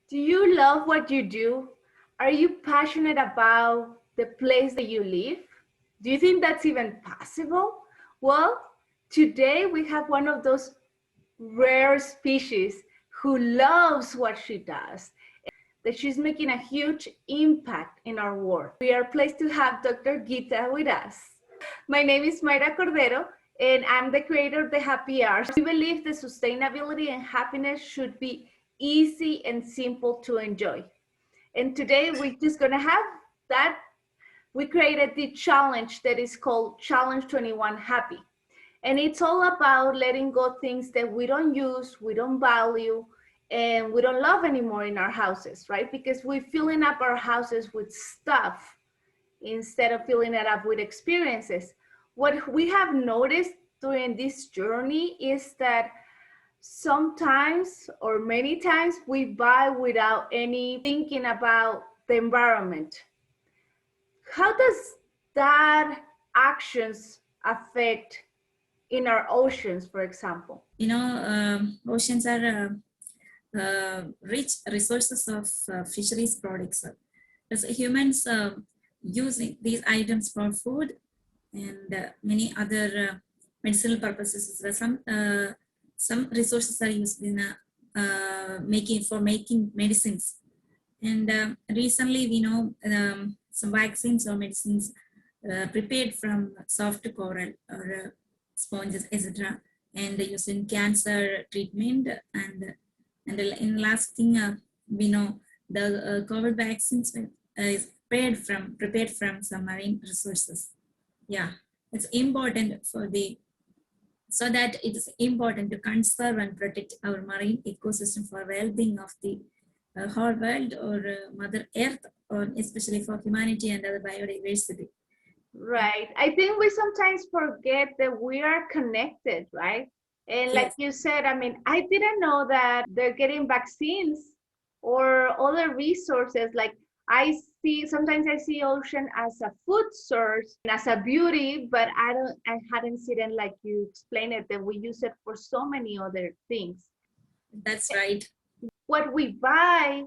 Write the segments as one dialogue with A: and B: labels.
A: Do you love what you do? Are you passionate about the place that you live? Do you think that's even possible? Well, today we have one of those rare species who loves what she does, that she's making a huge impact in our world. We are pleased to have Dr. Geetha with us. My name is Mayra Cordero, and I'm the creator of the Happy Hours. We believe that sustainability and happiness should be easy and simple to enjoy. And today we're just gonna have that. We created the challenge that is called Challenge 21 Happy. And it's all about letting go things that we don't use, we don't value, and we don't love anymore in our houses, right? Because we're filling up our houses with stuff instead of filling it up with experiences. What we have noticed during this journey is that sometimes or many times we buy without any thinking about the environment. How does that actions affect in our oceans, for example?
B: Oceans are rich resources of fisheries products. As humans using these items for food and many other medicinal purposes. Some resources are used in making medicines. And recently, we know some vaccines or medicines prepared from soft coral or sponges, etc., and used in cancer treatment. And in last thing, we know the COVID vaccines is prepared from some marine resources. Yeah, it's important so that it is important to conserve and protect our marine ecosystem for well-being of the whole world, or Mother Earth, or especially for humanity and other biodiversity.
A: Right. I think we sometimes forget that we are connected, right? And like
B: Yes.
A: you said, I mean, I didn't know that they're getting vaccines or other resources. Like sometimes I see ocean as a food source and as a beauty, but I hadn't seen it like you explained it, that we use it for so many other things.
B: That's right.
A: What we buy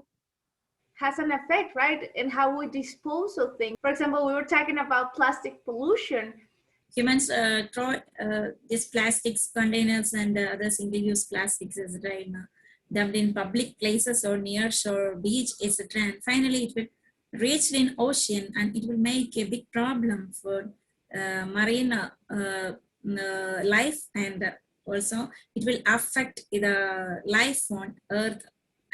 A: has an effect, right? In how we dispose of things. For example, we were talking about plastic pollution.
B: Humans throw these plastics containers and other single-use plastics, etc., dumped in public places or near shore, beach, etc. And finally, it will reach in ocean, and it will make a big problem for marine life, and also it will affect the life on Earth.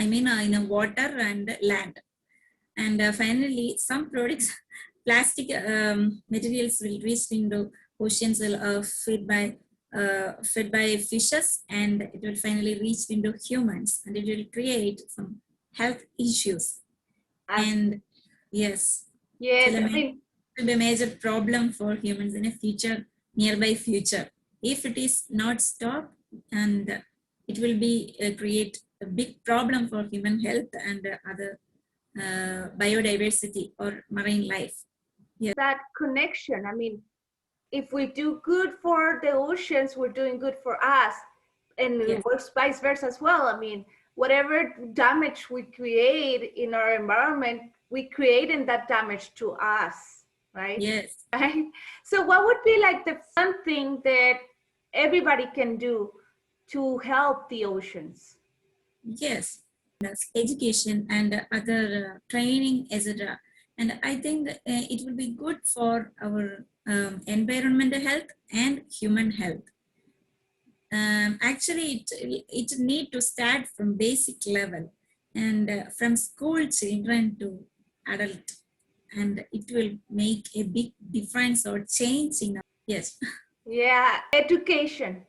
B: I mean, in water and land. And finally, some products, plastic materials will reach into oceans, fed by fishes, and it will finally reach into humans, and it will create some health issues. And yes,
A: I
B: it will be a major problem for humans in a nearby future. If it is not stopped, and it will be create a big problem for human health and other biodiversity or marine life.
A: Yes. That connection. I mean, if we do good for the oceans, we're doing good for us, and it works vice versa as well. I mean, whatever damage we create in our environment, we create that damage to us, right?
B: Yes.
A: Right. So, what would be like the fun thing that everybody can do to help the oceans?
B: Yes, that's education and other training, etc. And I think it will be good for our environmental health and human health. Actually, it need to start from basic level, and from school children to adult, and it will make a big difference or change in. Yes.
A: Yeah, education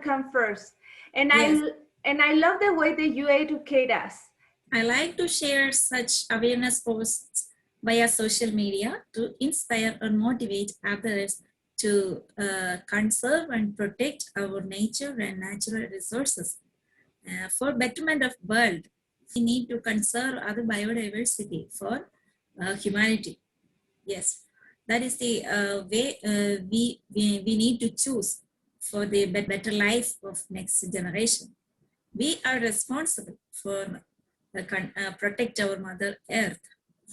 A: come first. And
B: yes.
A: I love the way that you educate us.
B: I like to share such awareness posts via social media to inspire and motivate others to conserve and protect our nature and natural resources. For betterment of world, we need to conserve other biodiversity for humanity. Yes, that is the way we need to choose for the better life of next generation. We are responsible for protect our Mother Earth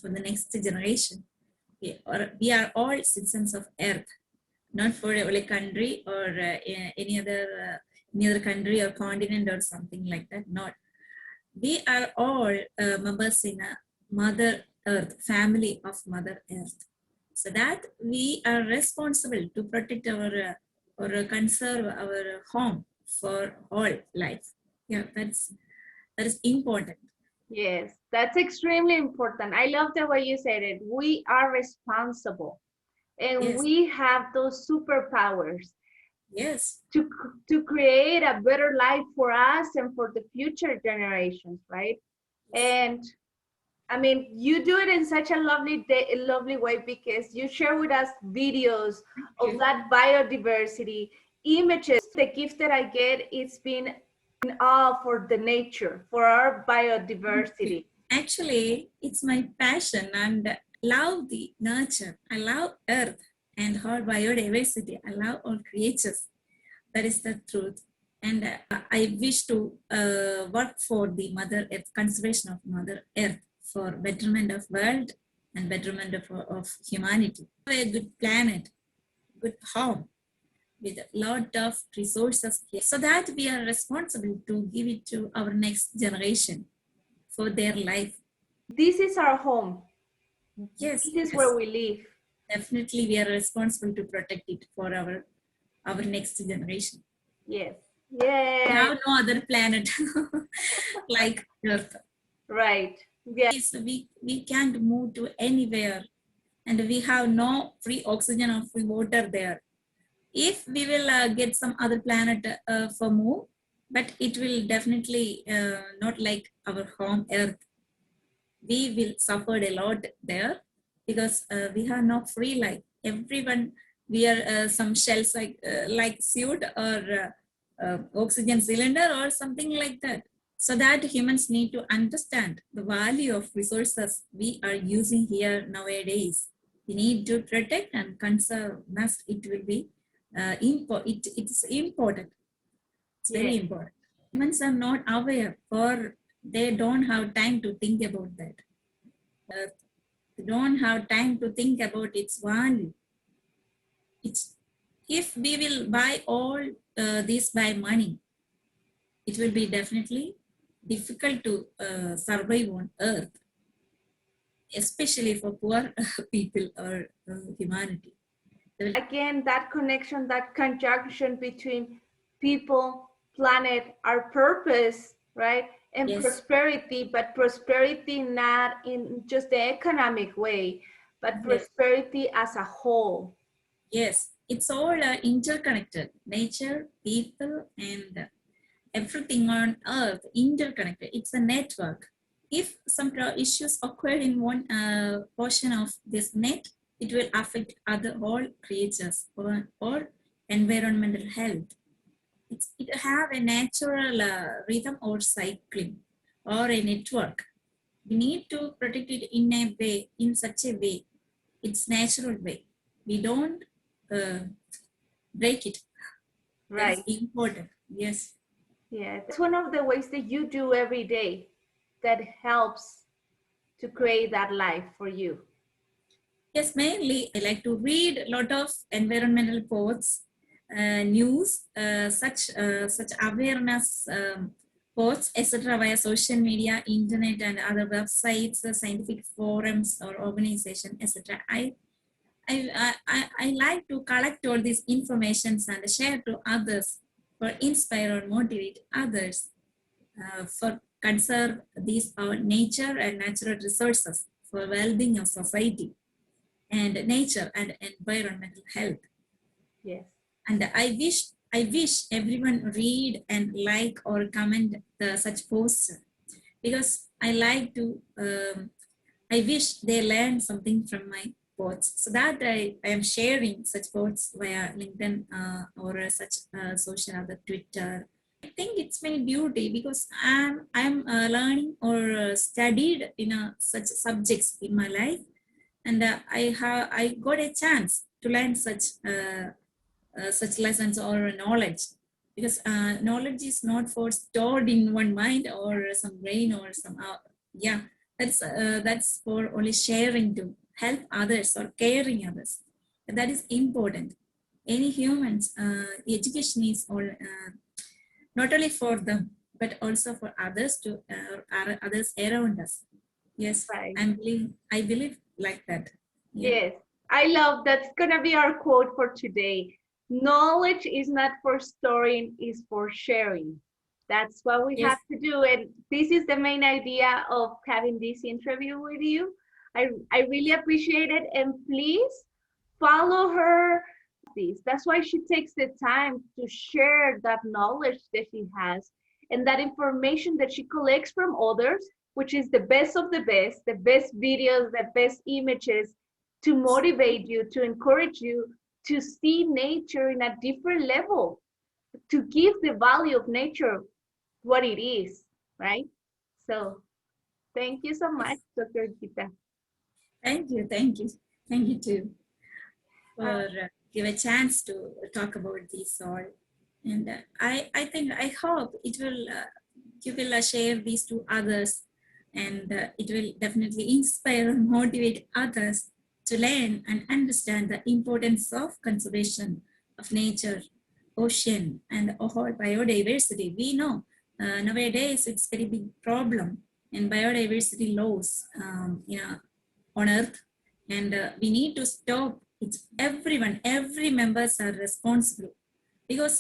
B: for the next generation. We are all citizens of Earth, not for a country or any other country or continent or something like that. Not. We are all members in a Mother Earth, family of Mother Earth. So that we are responsible to protect our or conserve our home for all life. Yeah, that is important.
A: Yes, that's extremely important. I love the way you said it. We are responsible and
B: Yes,
A: we have those superpowers
B: yes,
A: to create a better life for us and for the future generations, right?
B: yes.
A: And I mean, you do it in such a lovely way because you share with us videos
B: Thank
A: of
B: you.
A: that biodiversity, images. The gift that I get is being in awe for the nature, for our
B: Thank you.
A: biodiversity.
B: Actually, it's my passion and love the nature. I love Earth and her biodiversity. I love all creatures. That is the truth. And I wish to work for the Mother Earth, conservation of Mother Earth for betterment of world and betterment of humanity. A good planet, good home with a lot of resources here, so that we are responsible to give it to our next generation for their life.
A: This is our home.
B: Yes,
A: This is
B: yes,
A: where we live.
B: definitely we are responsible to protect it for our next generation.
A: Yes.
B: We
A: Yeah.
B: have no other planet like Earth.
A: Right. Yeah.
B: We can't move to anywhere, and we have no free oxygen or free water there. If we will get some other planet for move, but it will definitely not like our home Earth. We will suffer a lot there because we have no free life. Everyone wear some shells like suit or oxygen cylinder or something like that. So that humans need to understand the value of resources we are using here nowadays. We need to protect and conserve. Must it will be it's important. It's
A: Yeah.
B: very important. Humans are not aware or they don't have time to think about that. Uh, they don't have time to think about its value. It's if we will buy all this by money, it will be definitely difficult to survive on Earth, especially for poor people or humanity.
A: Again, that connection, that conjunction between people, planet, our purpose, right? And
B: Yes,
A: prosperity, but prosperity not in just the economic way, but
B: yes,
A: prosperity as a whole.
B: yes. It's all interconnected. Nature, people, and everything on Earth interconnected. It's a network. If some issues occur in one portion of this net, it will affect other all creatures or environmental health. It have a natural rhythm or cycling or a network. We need to protect it in a way, in such a way. It's natural way. We don't uh, break it. That is
A: Right.
B: important. Yes.
A: Yeah. That's one of the ways that you do every day that helps to create that life for you.
B: Yes, mainly I like to read a lot of environmental posts, news, such awareness posts, etc. via social media, internet, and other websites, scientific forums or organization, etc. I like to collect all these informations and share to others for inspire or motivate others for conserve these our nature and natural resources for well-being of society and nature and environmental health.
A: Yes.
B: And I wish everyone read and like or comment the such posts because I like to I wish they learn something from my posts, so that I am sharing such posts via LinkedIn or such social other Twitter. I think it's my duty because I'm learning or studied in such subjects in my life, and I got a chance to learn such lessons or knowledge. because knowledge is not for stored in one mind or some brain or some yeah, that's for only sharing to help others or caring others. That is important. Any humans, education is all not only for them but also for others to others around us. Yes,
A: Right.
B: I believe like that. Yeah.
A: Yes, I love that's gonna be our quote for today. Knowledge is not for storing, is for sharing. That's what we
B: Yes.
A: have to do. And this is the main idea of having this interview with you. I really appreciate it. And please follow her. That's why she takes the time to share that knowledge that she has and that information that she collects from others, which is the best videos, the best images to motivate you, to encourage you to see nature in a different level, to give the value of nature what it is, right? So thank you so much,
B: Yes.
A: Dr. Geetha.
B: Thank you. Thank you. Thank you too
A: Uh,
B: for give a chance to talk about this all. And I think I hope it will you will share these to others, and it will definitely inspire and motivate others to learn and understand the importance of conservation of nature, ocean, and whole biodiversity. We know nowadays it's very big problem in biodiversity loss, on Earth, and we need to stop. It's everyone, every members are responsible because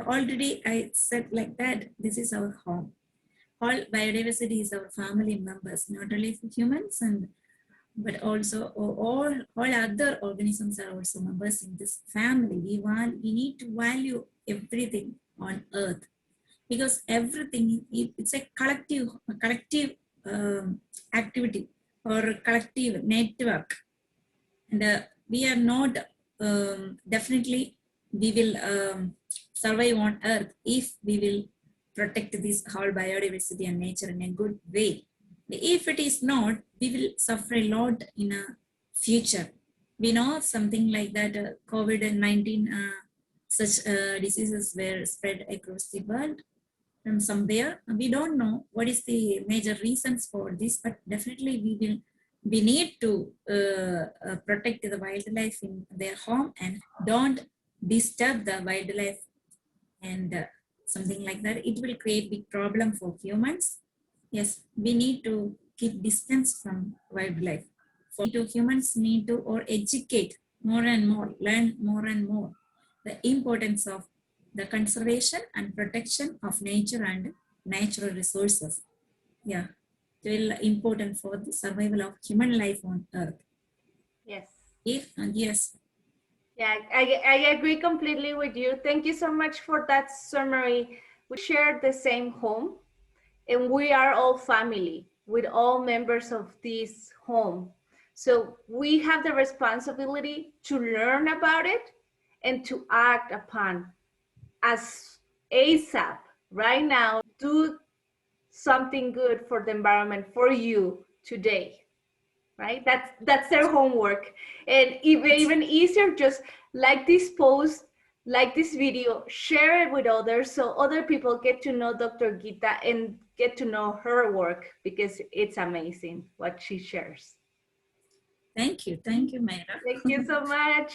B: already I said like that. This is our home. All biodiversity is our family members, not only for humans and but also all other organisms are also members in this family. We need to value everything on Earth because everything it's a collective activity or collective network, and we are not definitely we will survive on Earth if we will protect this whole biodiversity and nature in a good way. If it is not, we will suffer a lot in a future. We know something like that COVID-19, such diseases were spread across the world from somewhere. We don't know what is the major reasons for this, but definitely we need to protect the wildlife in their home and don't disturb the wildlife and something like that. It will create big problem for humans. Yes, we need to keep distance from wildlife. Humans need to or educate more and more, learn more and more the importance of the conservation and protection of nature and natural resources. Yeah, it will important for the survival of human life on Earth.
A: yes.
B: If and yes,
A: Yeah, I agree completely with you. Thank you so much for that summary. We share the same home and we are all family with all members of this home. So we have the responsibility to learn about it and to act upon as ASAP right now. Do something good for the environment for you today, right? That's their homework. And even easier, just like this post, like this video, share it with others so other people get to know Dr. Geetha and get to know her work because it's amazing what she shares.
B: thank you, Mayra.
A: Thank you so much.